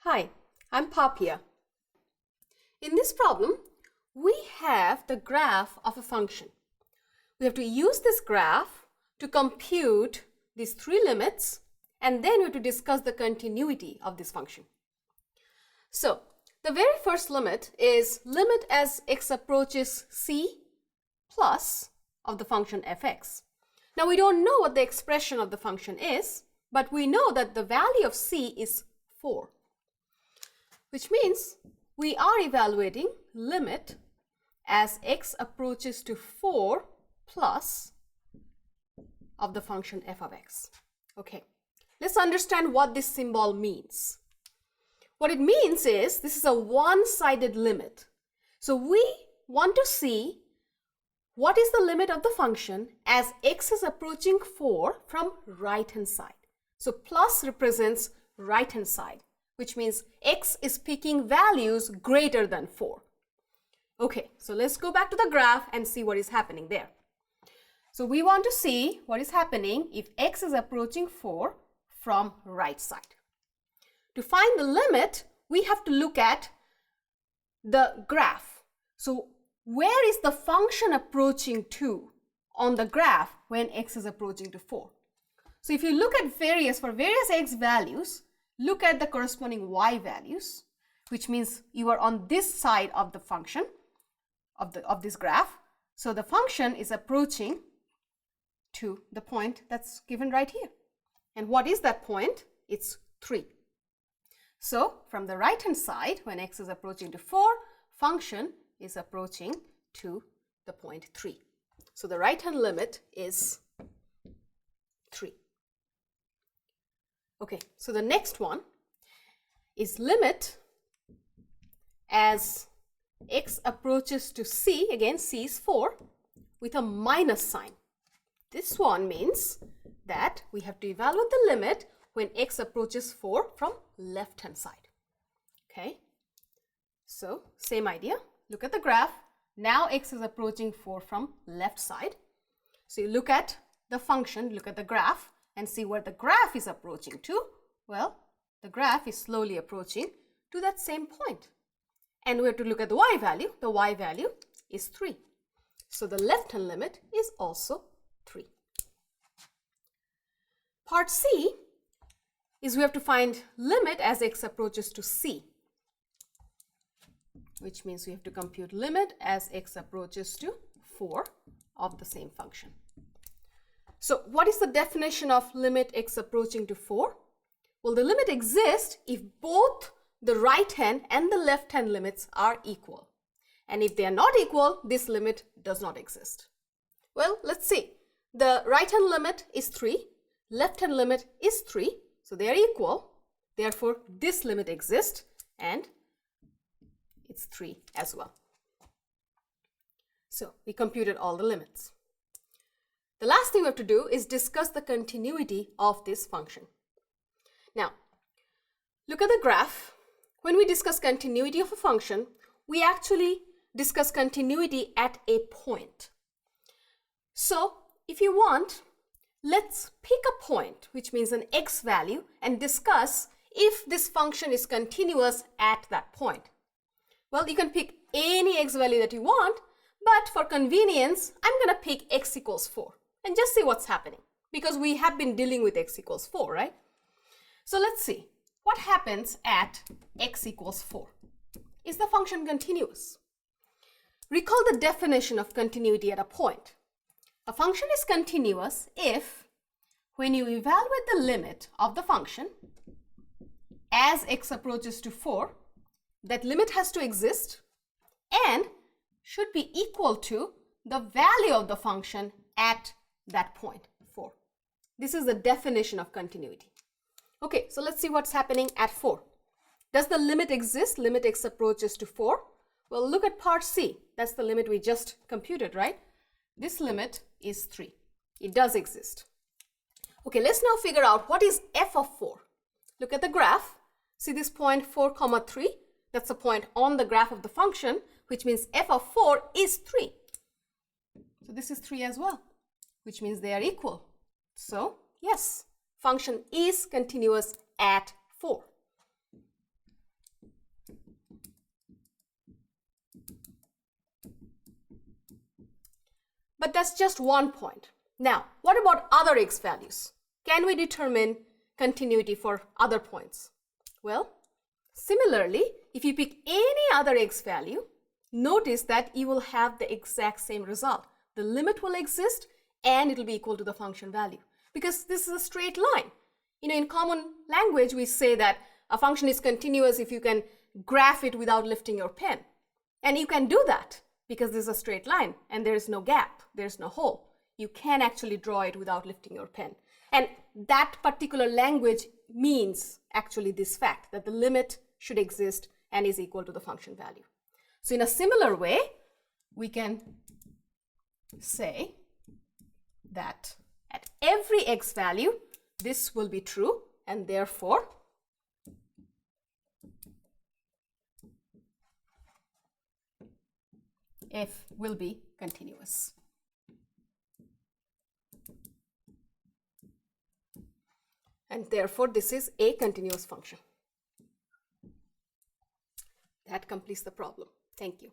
Hi, I'm Papia. In this problem, we have the graph of a function. We have to use this graph to compute these three limits, and then we have to discuss the continuity of this function. So, the very first limit is limit as x approaches c plus of the function fx. Now, we don't know what the expression of the function is, but we know that the value of c is 4. Which means we are evaluating limit as x approaches to 4 plus of the function f of x. Okay, let's understand what this symbol means. What it means is this is a one-sided limit. So we want to see what is the limit of the function as x is approaching 4 from right-hand side. So plus represents right-hand side, which means x is picking values greater than 4. Okay, so let's go back to the graph and see what is happening there. So we want to see what is happening if x is approaching 4 from right side. To find the limit, we have to look at the graph. So where is the function approaching to on the graph when x is approaching to 4? So if you look at for various x values, look at the corresponding y values, which means you are on this side of the function of this graph. So the function is approaching to the point that's given right here. And what is that point? It's 3. So from the right hand side, when x is approaching to 4, function is approaching to the point 3. So the right hand limit is 3. Okay, so the next one is limit as x approaches to c, again c is 4, with a minus sign. This one means that we have to evaluate the limit when x approaches 4 from left hand side. Okay, so same idea. Look at the graph. Now x is approaching 4 from left side. So you look at the function, look at the graph, and see where the graph is approaching to. Well, the graph is slowly approaching to that same point. And we have to look at the y value. The y value is 3. So the left hand limit is also 3. Part C is we have to find limit as x approaches to c, which means we have to compute limit as x approaches to 4 of the same function. So what is the definition of limit x approaching to 4? Well, the limit exists if both the right hand and the left hand limits are equal. And if they are not equal, this limit does not exist. Well, let's see. The right hand limit is 3, left hand limit is 3, so they are equal. Therefore, this limit exists and it's 3 as well. So we computed all the limits. The last thing we have to do is discuss the continuity of this function. Now, look at the graph. When we discuss continuity of a function, we actually discuss continuity at a point. So, if you want, let's pick a point, which means an x value, and discuss if this function is continuous at that point. Well, you can pick any x value that you want, but for convenience, I'm going to pick x equals 4 and just see what's happening, because we have been dealing with x equals 4, right? So let's see what happens at x equals 4. Is the function continuous? Recall the definition of continuity at a point. A function is continuous if, when you evaluate the limit of the function as x approaches to 4, that limit has to exist and should be equal to the value of the function at that point, 4. This is the definition of continuity. Okay, so let's see what's happening at 4. Does the limit exist? Limit x approaches to 4. Well, look at part C. That's the limit we just computed, right? This limit is 3. It does exist. Okay, let's now figure out what is f of 4. Look at the graph. See this point 4, 3? That's a point on the graph of the function, which means f of 4 is 3. So this is 3 as well, which means they are equal. So yes, function is continuous at 4. But that's just one point. Now, what about other x values? Can we determine continuity for other points? Well, similarly, if you pick any other x value, notice that you will have the exact same result. The limit will exist and it will be equal to the function value, because this is a straight line. In common language, we say that a function is continuous if you can graph it without lifting your pen. And you can do that because this is a straight line and there is no gap, there's no hole. You can actually draw it without lifting your pen. And that particular language means actually this fact that the limit should exist and is equal to the function value. So in a similar way, we can say that at every x value, this will be true, and therefore f will be continuous. And therefore, this is a continuous function. That completes the problem. Thank you.